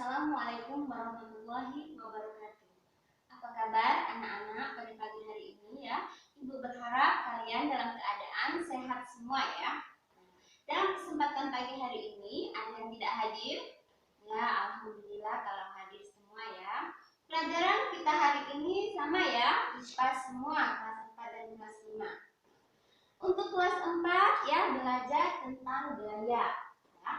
Assalamualaikum warahmatullahi wabarakatuh. Apa kabar anak-anak pada pagi hari ini ya? Ibu berharap kalian dalam keadaan sehat semua ya. Dalam kesempatan pagi hari ini ada yang tidak hadir? Ya, alhamdulillah kalau hadir semua ya. Pelajaran kita hari ini sama ya, IPA semua kelas 4 dan kelas 5. Untuk kelas 4 ya, belajar tentang gaya. Ya.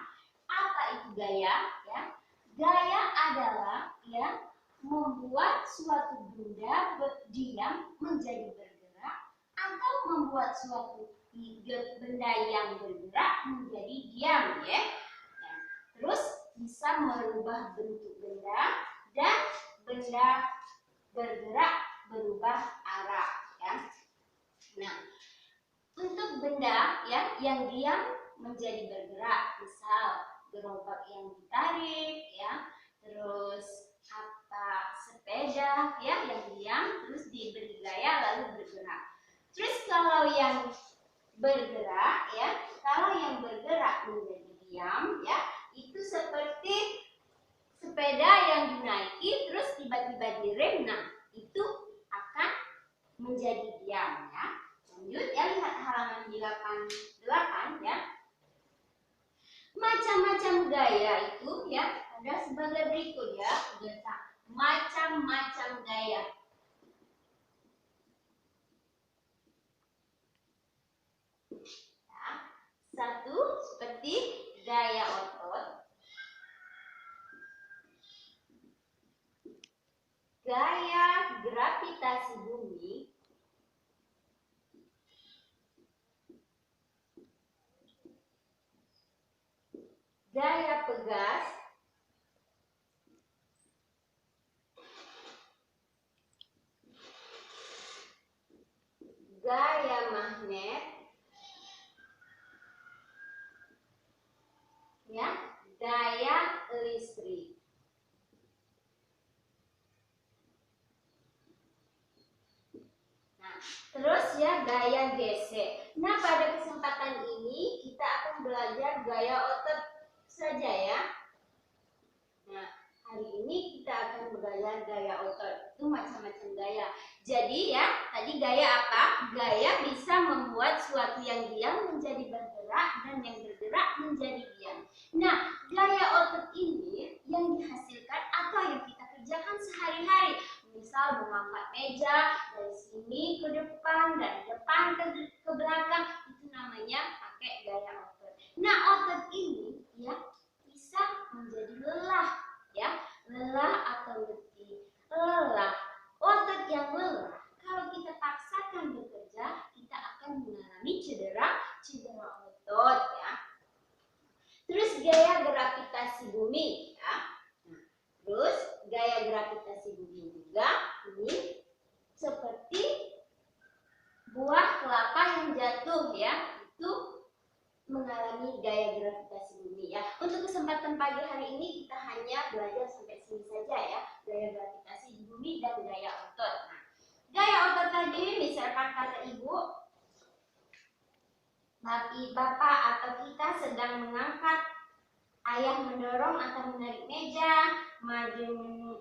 Apa itu gaya? Ya. Gaya adalah ya membuat suatu benda diam menjadi bergerak atau membuat suatu benda yang bergerak menjadi diam ya. Nah, terus bisa merubah bentuk benda dan benda bergerak berubah arah ya. Nah, untuk benda ya yang diam menjadi bergerak, misal gerobak yang ditarik ya, terus sepeda ya yang diam terus diberi gaya lalu bergerak. Terus kalau yang bergerak ya, kalau yang bergerak menjadi diam ya, itu seperti sepeda yang dinaiki terus tiba-tiba direm, nah itu akan menjadi diam ya. Lanjut ya, lihat halaman 8 ya. Macam-macam gaya itu ya ada sebagai berikut ya. Macam-macam gaya. Ya. Satu seperti gaya otot, gaya gravitasi bumi, gaya pegas, gaya magnet, ya, gaya listrik. Nah, terus ya gaya gesek. Nah, pada kesempatan ini kita akan belajar gaya otot saja ya. Nah, hari ini kita akan belajar gaya otot. Itu macam-macam gaya. Jadi ya, tadi gaya apa? Gaya bisa membuat suatu yang diam menjadi bergerak dan yang bergerak menjadi diam. Nah, gaya otot ini yang dihasilkan atau yang kita kerjakan sehari-hari. Misal mengangkat meja dari sini ke depan, dari depan ke belakang, itu namanya pakai gaya otot. Nah, otot ini ya bisa menjadi lelah ya, lelah atau letih. Lelah, otot yang lelah kalau kita paksakan bekerja, kita akan mengalami cedera otot ya. Terus gaya gravitasi bumi ya. Nah, terus gaya gravitasi bumi juga ini seperti buah kelapa yang jatuh ya, itu mengalami gaya gravitasi bumi ya. Untuk kesempatan pagi hari ini kita hanya belajar sampai sini saja ya, gaya gravitasi bumi dan gaya otot. Nah, gaya otot tadi misalkan kata ibu, bapak atau kita sedang mengangkat, ayah mendorong atau menarik meja, maju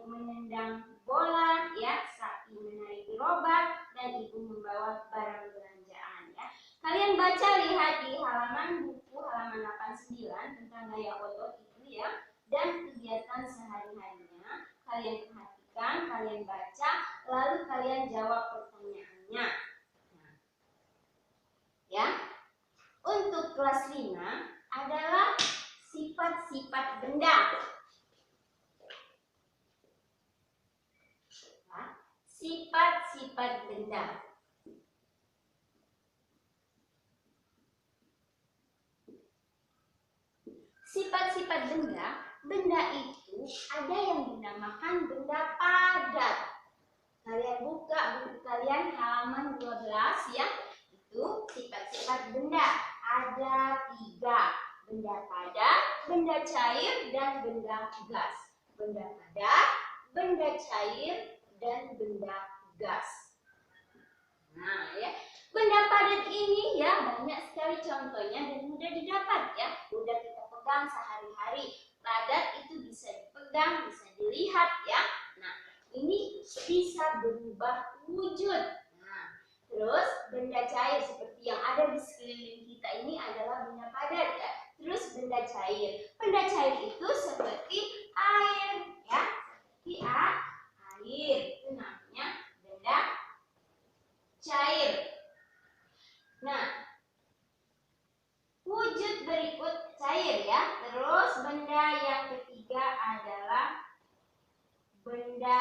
menendang bola ya, sapi menarik gerobak, dan ibu membawa barang belanjaan ya. Kalian baca, lihat di halaman buku halaman 89 tentang gaya otot itu ya, dan kegiatan sehari-harinya kalian perhatikan, kalian baca, lalu kalian jawab pertanyaannya. Nah, ya. Untuk kelas 5 adalah sifat-sifat benda. Sifat-sifat benda. Sifat-sifat benda, benda itu ada yang dinamakan benda padat. Kalian buka buku kalian halaman 12 ya. Itu sifat-sifat benda. Ada 3, benda padat, benda cair, dan benda gas. Benda padat, benda cair, dan benda gas. Nah ya, benda padat ini ya banyak sekali contohnya dan mudah didapat ya, mudah kita pegang sehari-hari. Padat itu bisa dipegang dipegang, bisa dilihat ya. Nah, ini bisa berubah wujud. Nah, terus benda cair seperti yang ada di sekeliling kita ini adalah benda padat ya. Terus benda cair. Benda cair itu seperti air ya. Seperti air. Itu namanya benda cair. Nah, wujud berikut cair ya. Terus benda yang ketiga adalah benda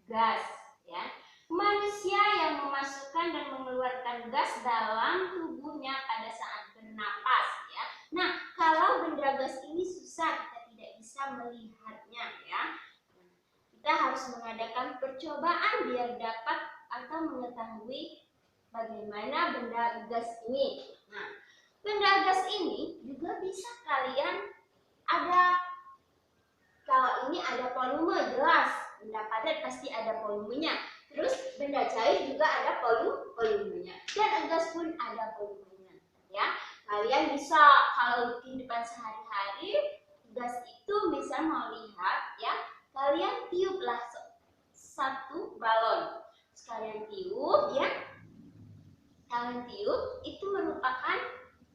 gas ya. Manusia yang memasukkan dan mengeluarkan gas dalam tubuhnya pada saat bernapas ya. Nah, kalau benda gas ini susah, kita tidak bisa melihatnya ya. Kita harus mengadakan percobaan biar dapat atau mengetahui bagaimana benda gas ini. Nah, benda gas ini juga bisa kalian kalau ini ada volume jelas, benda padat pasti ada volumenya. Terus benda cair juga ada volumenya. Dan gas pun ada volumenya. Ya, kalian bisa kalau kehidupan sehari-hari gas itu bisa mau lihat ya, kalian tiuplah satu balon. Sekalian tiup ya. Kalian tiup itu merupakan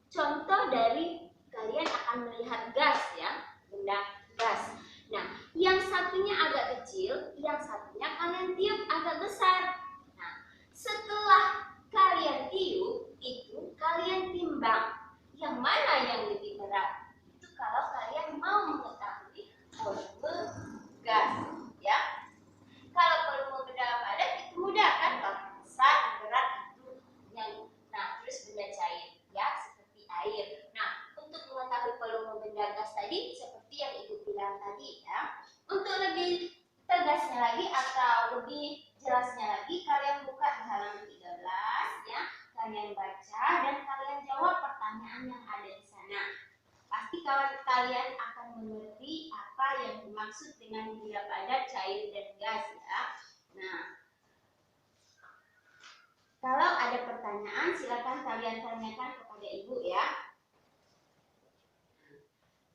contoh dari kalian akan melihat gas ya, benda gas. Nah, yang satunya agak kecil, yang satunya kalian tiup agak besar. Nah, setelah kalian tiup, itu kalian timbang yang mana yang lebih berat. Itu kalau kalian mau mengetahui volume gas, ya. Kalau volume benda padat itu mudah kan, besar, berat itu yang. Nah, terus benda cair, ya, seperti air. Nah, untuk mengetahui volume benda gas tadi seperti yang Ibu bilang tadi ya. Untuk lebih tegasnya lagi atau lebih jelasnya lagi, kalian buka di halaman 13 ya. Kalian baca dan kalian jawab pertanyaan yang ada di sana. Pasti kalian akan mengerti apa yang dimaksud dengan benda padat, cair dan gas ya. Nah, kalau ada pertanyaan silakan kalian tanyakan kepada Ibu ya.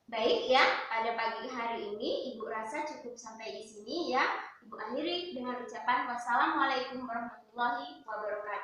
Baik ya, pada pagi hari ini Ibu rasa cukup sampai di sini ya. Ibu akhiri dengan ucapan wassalamualaikum warahmatullahi wabarakatuh.